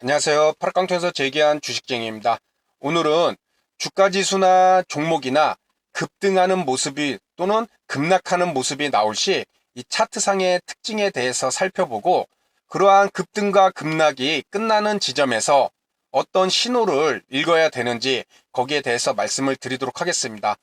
안녕하세요. 파락강통에서 재기한 주식쟁이입니다. 오늘은 주가지수나 종목이나 급등하는 모습이 또는 급락하는 모습이 나올 시 이 차트상의 특징에 대해서 살펴보고 그러한 급등과 급락이 끝나는 지점에서 어떤 신호를 읽어야 되는지 거기에 대해서 말씀을 드리도록 하겠습니다.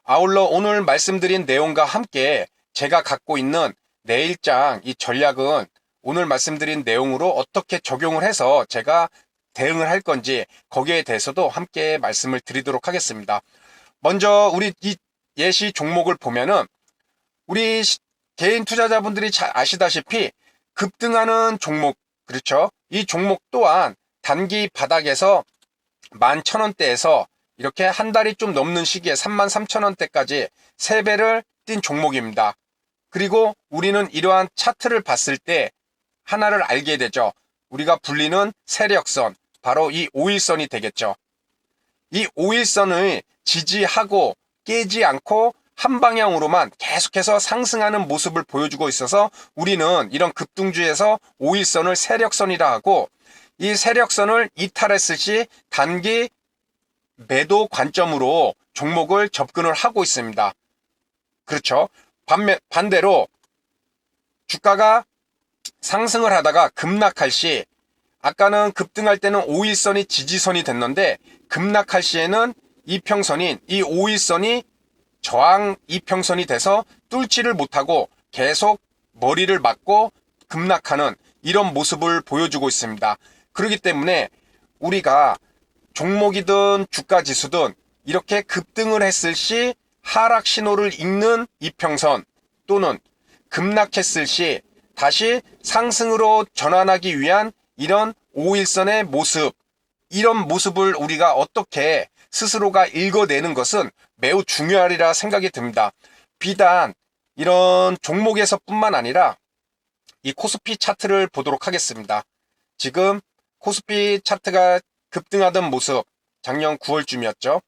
아울러 오늘 말씀드린 내용과 함께 제가 갖고 있는 내일장 이 전략은 오늘 말씀드린 내용으로 어떻게 적용을 해서 제가 대응을 할 건지 거기에 대해서도 함께 말씀을 드리도록 하겠습니다. 먼저 우리 이 예시 종목을 보면은 우리 개인 투자자분들이 잘 아시다시피 급등하는 종목, 그렇죠? 이 종목 또한 단기 바닥에서 11,000원대에서 이렇게 한 달이 좀 넘는 시기에 33,000원대까지 3배를 뛴 종목입니다. 그리고 우리는 이러한 차트를 봤을 때 하나를 알게 되죠. 우리가 불리는 세력선, 바로 이 5일선이 되겠죠. 이 5일선을 지지하고 깨지 않고 한 방향으로만 계속해서 상승하는 모습을 보여주고 있어서 우리는 이런 급등주에서 5일선을 세력선이라 하고, 이 세력선을 이탈했을 시 단기 매도 관점으로 종목을 접근을 하고 있습니다. 그렇죠. 반대로 주가가 상승을 하다가 급락할 시, 아까는 급등할 때는 5일선이 지지선이 됐는데 급락할 시에는 이평선인 이 5일선이 저항 이평선이 돼서 뚫지를 못하고 계속 머리를 맞고 급락하는 이런 모습을 보여주고 있습니다. 그렇기 때문에 우리가 종목이든 주가 지수든 이렇게 급등을 했을 시 하락 신호를 읽는 이평선, 또는 급락했을 시 다시 상승으로 전환하기 위한 이런 5일선의 모습, 이런 모습을 우리가 어떻게 스스로가 읽어내는 것은 매우 중요하리라 생각이 듭니다. 비단 이런 종목에서 뿐만 아니라 이 코스피 차트를 보도록 하겠습니다. 지금 코스피 차트가 급등하던 모습, 작년 9월쯤이었죠.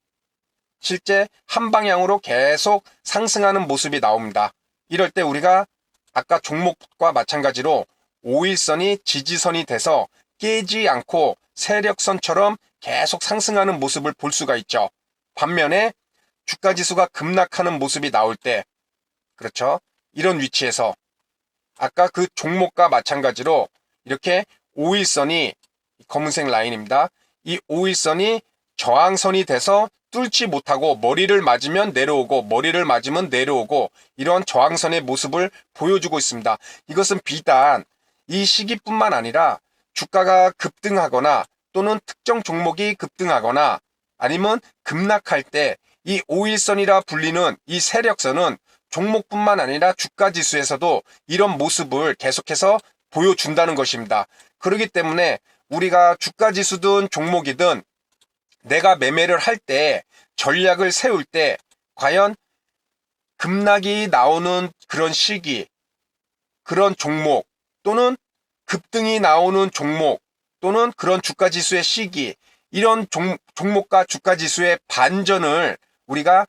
실제 한 방향으로 계속 상승하는 모습이 나옵니다. 이럴 때 우리가 아까 종목과 마찬가지로 5일선이 지지선이 돼서 깨지 않고 세력선처럼 계속 상승하는 모습을 볼 수가 있죠. 반면에 주가지수가 급락하는 모습이 나올 때, 그렇죠, 이런 위치에서 아까 그 종목과 마찬가지로 이렇게 5일선이 검은색 라인입니다. 이 5일선이 저항선이 돼서 뚫지 못하고 머리를 맞으면 내려오고 머리를 맞으면 내려오고 이런 저항선의 모습을 보여주고 있습니다. 이것은 비단 이 시기뿐만 아니라 주가가 급등하거나 또는 특정 종목이 급등하거나 아니면 급락할 때 이 5일선이라 불리는 이 세력선은 종목뿐만 아니라 주가 지수에서도 이런 모습을 계속해서 보여준다는 것입니다. 그렇기 때문에 우리가 주가 지수든 종목이든 내가 매매를 할 때 전략을 세울 때 과연 급락이 나오는 그런 시기, 그런 종목, 또는 급등이 나오는 종목, 또는 그런 주가지수의 시기, 이런 종목과 주가지수의 반전을 우리가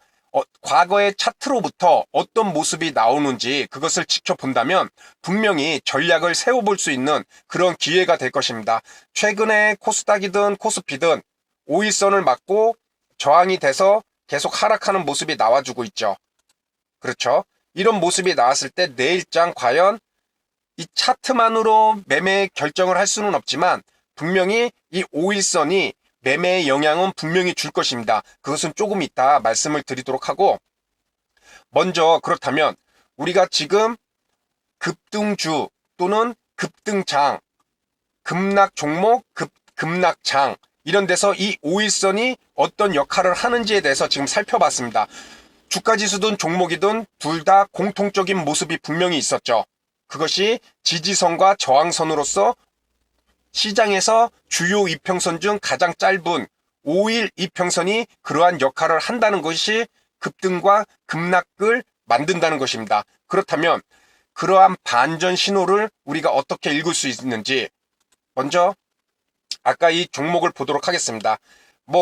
과거의 차트로부터 어떤 모습이 나오는지 그것을 지켜본다면 분명히 전략을 세워볼 수 있는 그런 기회가 될 것입니다. 최근에 코스닥이든 코스피든 5일선을 맞고 저항이 돼서 계속 하락하는 모습이 나와주고 있죠. 그렇죠. 이런 모습이 나왔을 때 내일장 과연 이 차트만으로 매매 결정을 할 수는 없지만 분명히 이 5일선이 매매의 영향은 분명히 줄 것입니다. 그것은 조금 이따 말씀을 드리도록 하고, 먼저 그렇다면 우리가 지금 급등주 또는 급등장, 급락 종목, 급락장 이런 데서 이 5일선이 어떤 역할을 하는지에 대해서 지금 살펴봤습니다. 주가지수든 종목이든 둘 다 공통적인 모습이 분명히 있었죠. 그것이 지지선과 저항선으로서 시장에서 주요 이평선 중 가장 짧은 5일 이평선이 그러한 역할을 한다는 것이 급등과 급락을 만든다는 것입니다. 그렇다면 그러한 반전 신호를 우리가 어떻게 읽을 수 있는지, 먼저 아까 이 종목을 보도록 하겠습니다.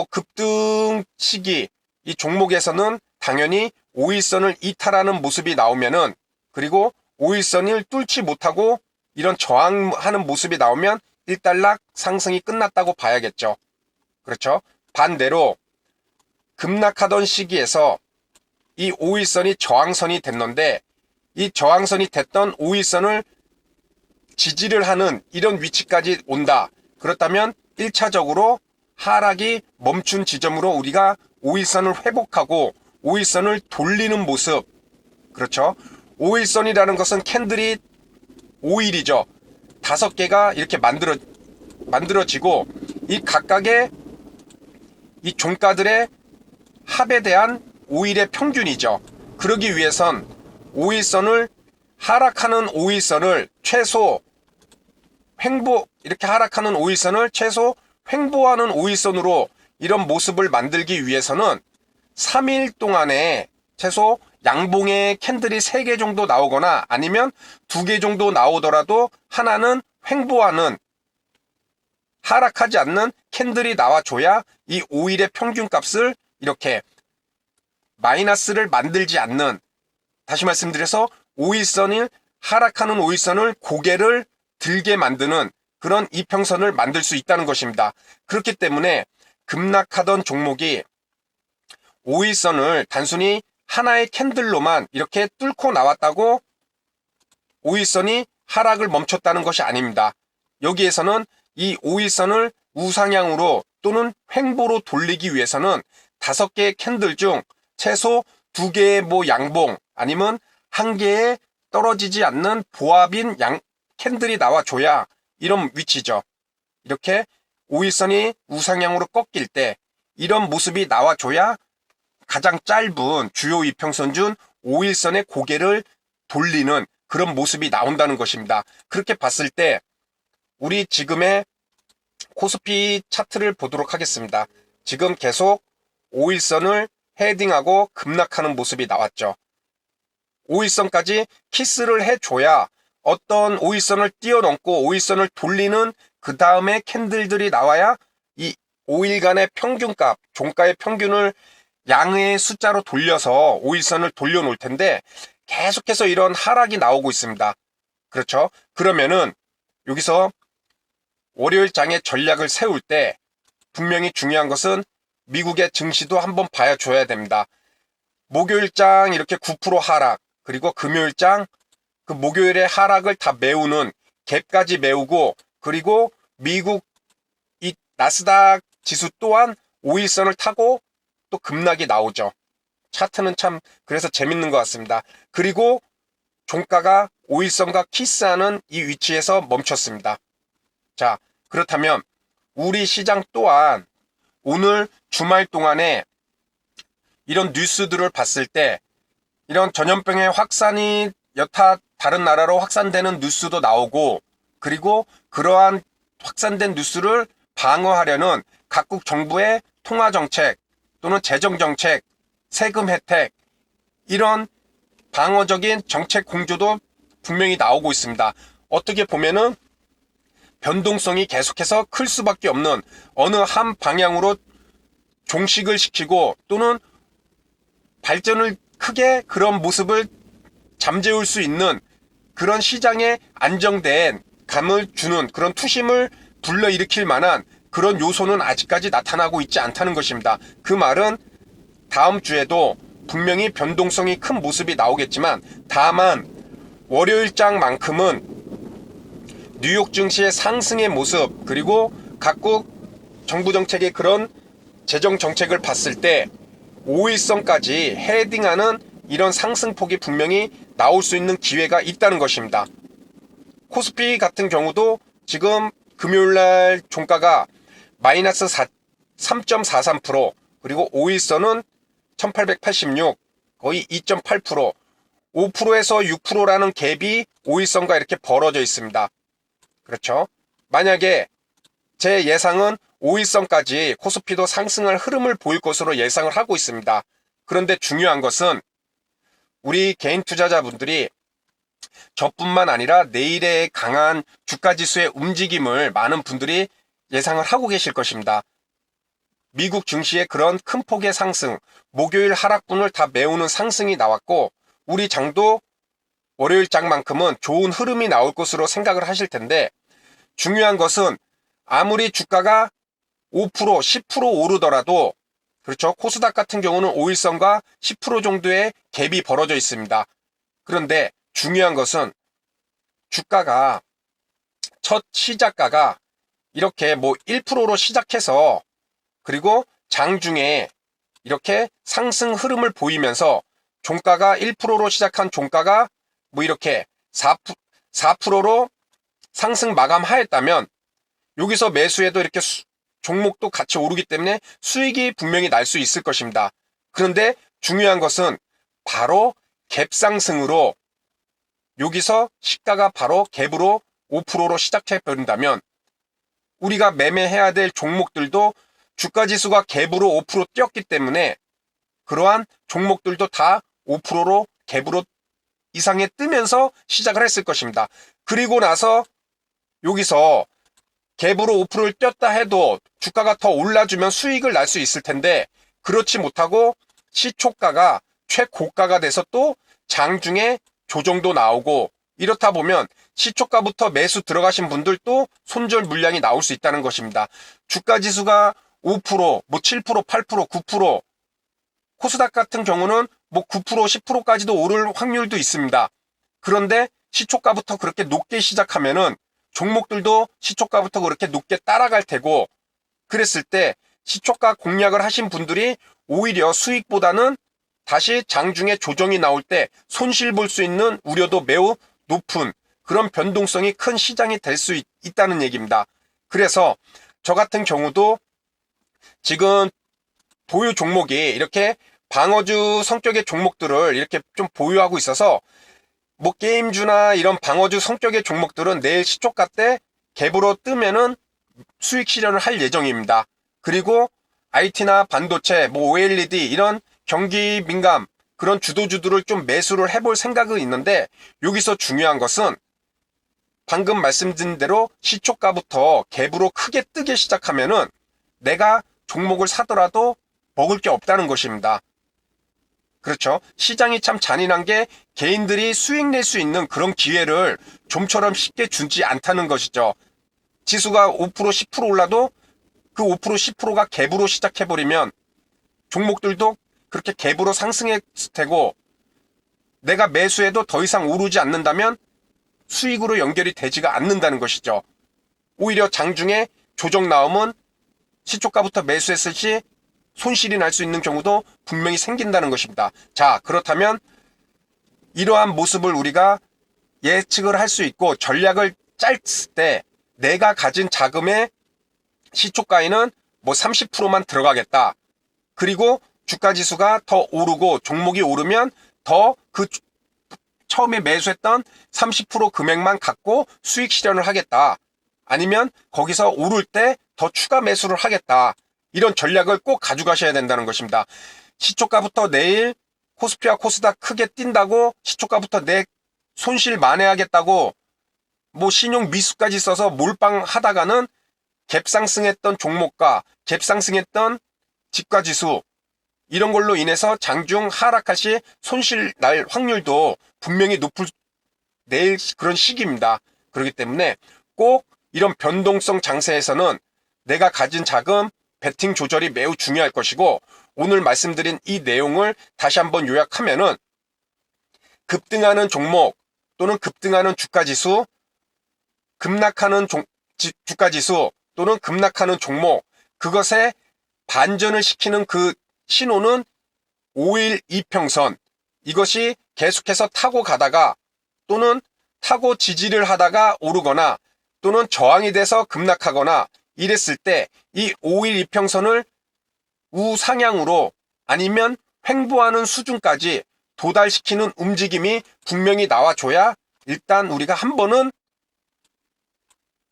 급등 시기 이 종목에서는 당연히 5일선을 이탈하는 모습이 나오면은, 그리고 5일선을 뚫지 못하고 이런 저항하는 모습이 나오면 일단락 상승이 끝났다고 봐야겠죠. 그렇죠? 반대로 급락하던 시기에서 이 5일선이 저항선이 됐는데 이 저항선이 됐던 5일선을 지지를 하는 이런 위치까지 온다. 그렇다면 1차적으로 하락이 멈춘 지점으로 우리가 5일선을 회복하고 5일선을 돌리는 모습. 그렇죠? 5일선이라는 것은 캔들이 5일이죠. 5개가 이렇게 만들어지고 이 각각의 이 종가들의 합에 대한 5일의 평균이죠. 그러기 위해선 5일선을 하락하는 5일선을 최소 이렇게 하락하는 5일선을 최소 횡보하는 5일선으로 이런 모습을 만들기 위해서는 3일 동안에 최소 양봉의 캔들이 3개 정도 나오거나 아니면 2개 정도 나오더라도 하나는 횡보하는 하락하지 않는 캔들이 나와줘야 이 5일의 평균값을 이렇게 마이너스를 만들지 않는, 다시 말씀드려서 5일선을 하락하는 5일선을 고개를 들게 만드는 그런 이평선을 만들 수 있다는 것입니다. 그렇기 때문에 급락하던 종목이 5일선을 단순히 하나의 캔들로만 이렇게 뚫고 나왔다고 5일선이 하락을 멈췄다는 것이 아닙니다. 여기에서는 이 5일선을 우상향으로 또는 횡보로 돌리기 위해서는 5개의 캔들 중 최소 2개의 양봉 아니면 1개의 떨어지지 않는 보합인 캔들이 나와줘야 이런 위치죠. 이렇게 5일선이 우상향으로 꺾일 때 이런 모습이 나와줘야 가장 짧은 주요 이평선 중 5일선의 고개를 돌리는 그런 모습이 나온다는 것입니다. 그렇게 봤을 때 우리 지금의 코스피 차트를 보도록 하겠습니다. 지금 계속 5일선을 헤딩하고 급락하는 모습이 나왔죠. 5일선까지 키스를 해줘야 어떤 5일선을 뛰어넘고 5일선을 돌리는 그 다음에 캔들들이 나와야 이 5일간의 평균값, 종가의 평균을 양의 숫자로 돌려서 5일선을 돌려놓을 텐데 계속해서 이런 하락이 나오고 있습니다. 그렇죠? 그러면은 여기서 월요일장의 전략을 세울 때 분명히 중요한 것은 미국의 증시도 한번 봐줘야 됩니다. 목요일장 이렇게 9% 하락, 그리고 금요일장 그 목요일의 하락을 다 메우는 갭까지 메우고, 그리고 미국 이 나스닥 지수 또한 5일선을 타고 또 급락이 나오죠. 차트는 참 그래서 재밌는 것 같습니다. 그리고 종가가 5일선과 키스하는 이 위치에서 멈췄습니다. 자, 그렇다면 우리 시장 또한 오늘 주말 동안에 이런 뉴스들을 봤을 때 이런 전염병의 확산이 여타 다른 나라로 확산되는 뉴스도 나오고, 그리고 그러한 확산된 뉴스를 방어하려는 각국 정부의 통화정책 또는 재정정책, 세금 혜택, 이런 방어적인 정책 공조도 분명히 나오고 있습니다. 어떻게 보면은 변동성이 계속해서 클 수밖에 없는 어느 한 방향으로 종식을 시키고 또는 발전을 크게 그런 모습을 잠재울 수 있는 그런 시장에 안정된 감을 주는 그런 투심을 불러일으킬 만한 그런 요소는 아직까지 나타나고 있지 않다는 것입니다. 그 말은 다음 주에도 분명히 변동성이 큰 모습이 나오겠지만, 다만 월요일장만큼은 뉴욕 증시의 상승의 모습, 그리고 각국 정부 정책의 그런 재정 정책을 봤을 때 5일선까지 헤딩하는 이런 상승폭이 분명히 나올 수 있는 기회가 있다는 것입니다. 코스피 같은 경우도 지금 금요일날 종가가 마이너스 3.43%, 그리고 5일선은 1886, 거의 2.8%, 5%에서 6%라는 갭이 5일선과 이렇게 벌어져 있습니다. 그렇죠? 만약에 제 예상은 5일선까지 코스피도 상승할 흐름을 보일 것으로 예상을 하고 있습니다. 그런데 중요한 것은 우리 개인 투자자분들이 저뿐만 아니라 내일의 강한 주가지수의 움직임을 많은 분들이 예상을 하고 계실 것입니다. 미국 증시의 그런 큰 폭의 상승, 목요일 하락분을 다 메우는 상승이 나왔고, 우리 장도 월요일 장만큼은 좋은 흐름이 나올 것으로 생각을 하실 텐데, 중요한 것은 아무리 주가가 5%, 10% 오르더라도 그렇죠. 코스닥 같은 경우는 5일선과 10% 정도의 갭이 벌어져 있습니다. 그런데 중요한 것은 주가가 첫 시작가가 이렇게 뭐 1%로 시작해서 그리고 장중에 이렇게 상승 흐름을 보이면서 종가가 1%로 시작한 종가가 뭐 이렇게 4%로 상승 마감하였다면 여기서 매수해도 이렇게 종목도 같이 오르기 때문에 수익이 분명히 날 수 있을 것입니다. 그런데 중요한 것은 바로 갭 상승으로 여기서 시가가 바로 갭으로 5%로 시작해 버린다면 우리가 매매해야 될 종목들도 주가지수가 갭으로 5% 뛰었기 때문에 그러한 종목들도 다 5%로 갭으로 이상에 뜨면서 시작을 했을 것입니다. 그리고 나서 여기서 갭으로 5%를 뛰었다 해도 주가가 더 올라주면 수익을 날 수 있을 텐데 그렇지 못하고 시초가가 최고가가 돼서 또 장중에 조정도 나오고 이렇다 보면 시초가부터 매수 들어가신 분들도 손절 물량이 나올 수 있다는 것입니다. 주가지수가 5%, 뭐 7%, 8%, 9%, 코스닥 같은 경우는 뭐 9%, 10%까지도 오를 확률도 있습니다. 그런데 시초가부터 그렇게 높게 시작하면은 종목들도 시초가부터 그렇게 높게 따라갈 테고 그랬을 때 시초가 공략을 하신 분들이 오히려 수익보다는 다시 장중에 조정이 나올 때 손실 볼 수 있는 우려도 매우 높은 그런 변동성이 큰 시장이 될 수 있다는 얘기입니다. 그래서 저 같은 경우도 지금 보유 종목이 이렇게 방어주 성격의 종목들을 이렇게 좀 보유하고 있어서 뭐 게임주나 이런 방어주 성격의 종목들은 내일 시초가 때 갭으로 뜨면은 수익 실현을 할 예정입니다. 그리고 IT나 반도체, 뭐 OLED 이런 경기 민감 그런 주도주들을 좀 매수를 해볼 생각은 있는데 여기서 중요한 것은 방금 말씀드린 대로 시초가부터 갭으로 크게 뜨기 시작하면은 내가 종목을 사더라도 먹을 게 없다는 것입니다. 그렇죠. 시장이 참 잔인한 게 개인들이 수익 낼 수 있는 그런 기회를 좀처럼 쉽게 주지 않다는 것이죠. 지수가 5%, 10% 올라도 그 5%, 10%가 갭으로 시작해버리면 종목들도 그렇게 갭으로 상승했을 테고 내가 매수해도 더 이상 오르지 않는다면 수익으로 연결이 되지가 않는다는 것이죠. 오히려 장중에 조정 나오면 시초가부터 매수했을 시 손실이 날 수 있는 경우도 분명히 생긴다는 것입니다. 자, 그렇다면 이러한 모습을 우리가 예측을 할 수 있고 전략을 짤 때 내가 가진 자금의 시초가에는 뭐 30%만 들어가겠다. 그리고 주가지수가 더 오르고 종목이 오르면 더 그 처음에 매수했던 30% 금액만 갖고 수익 실현을 하겠다. 아니면 거기서 오를 때 더 추가 매수를 하겠다. 이런 전략을 꼭 가져가셔야 된다는 것입니다. 시초가부터 내일 코스피와 코스닥 크게 뛴다고 시초가부터 내 손실 만회하겠다고 뭐 신용 미수까지 써서 몰빵 하다가는 갭상승했던 종목과 갭상승했던 지가지수 이런 걸로 인해서 장중 하락할 시 손실 날 확률도 분명히 높을 내일 그런 시기입니다. 그렇기 때문에 꼭 이런 변동성 장세에서는 내가 가진 자금 베팅 조절이 매우 중요할 것이고 오늘 말씀드린 이 내용을 다시 한번 요약하면은 급등하는 종목 또는 급등하는 주가지수 급락하는 주가지수 또는 급락하는 종목 그것에 반전을 시키는 그 신호는 5일 이평선 이것이 계속해서 타고 가다가 또는 타고 지지를 하다가 오르거나 또는 저항이 돼서 급락하거나 이랬을 때 이 5일 이평선을 우상향으로 아니면 횡보하는 수준까지 도달시키는 움직임이 분명히 나와줘야 일단 우리가 한 번은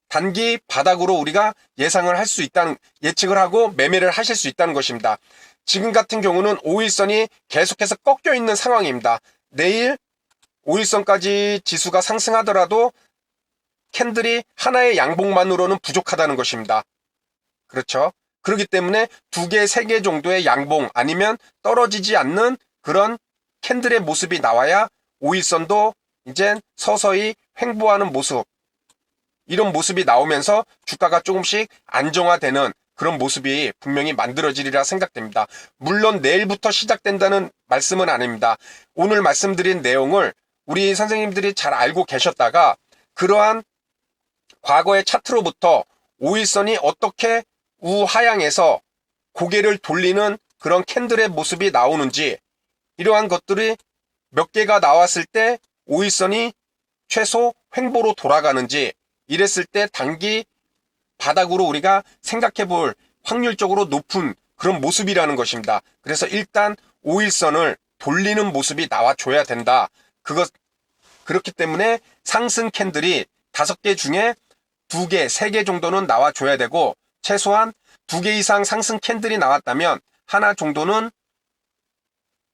단기 바닥으로 우리가 예상을 할 수 있다는 예측을 하고 매매를 하실 수 있다는 것입니다. 지금 같은 경우는 5일선이 계속해서 꺾여 있는 상황입니다. 내일 5일선까지 지수가 상승하더라도 캔들이 하나의 양봉만으로는 부족하다는 것입니다. 그렇죠. 그렇기 때문에 2개, 3개 정도의 양봉 아니면 떨어지지 않는 그런 캔들의 모습이 나와야 5일선도 이제 서서히 횡보하는 모습 이런 모습이 나오면서 주가가 조금씩 안정화되는 그런 모습이 분명히 만들어지리라 생각됩니다. 물론 내일부터 시작된다는 말씀은 아닙니다. 오늘 말씀드린 내용을 우리 선생님들이 잘 알고 계셨다가 그러한 과거의 차트로부터 5일선이 어떻게 우하향에서 고개를 돌리는 그런 캔들의 모습이 나오는지, 이러한 것들이 몇 개가 나왔을 때 5일선이 최소 횡보로 돌아가는지, 이랬을 때 단기 바닥으로 우리가 생각해 볼 확률적으로 높은 그런 모습이라는 것입니다. 그래서 일단 5일선을 돌리는 모습이 나와줘야 된다. 그렇기 때문에 상승 캔들이 5개 중에 2개, 3개 정도는 나와줘야 되고, 최소한 2개 이상 상승 캔들이 나왔다면 하나 정도는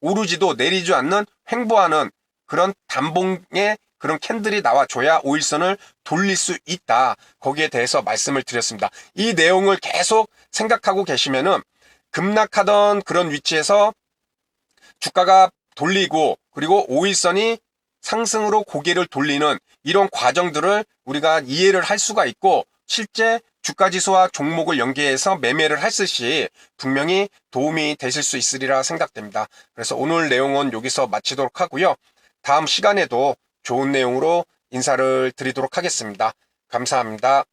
오르지도 내리지 않는 횡보하는 그런 단봉의 그런 캔들이 나와줘야 5일선을 돌릴 수 있다. 거기에 대해서 말씀을 드렸습니다. 이 내용을 계속 생각하고 계시면은 급락하던 그런 위치에서 주가가 돌리고, 그리고 5일선이 상승으로 고개를 돌리는 이런 과정들을 우리가 이해를 할 수가 있고, 실제 주가지수와 종목을 연계해서 매매를 했을 시 분명히 도움이 되실 수 있으리라 생각됩니다. 그래서 오늘 내용은 여기서 마치도록 하고요. 다음 시간에도 좋은 내용으로 인사를 드리도록 하겠습니다. 감사합니다.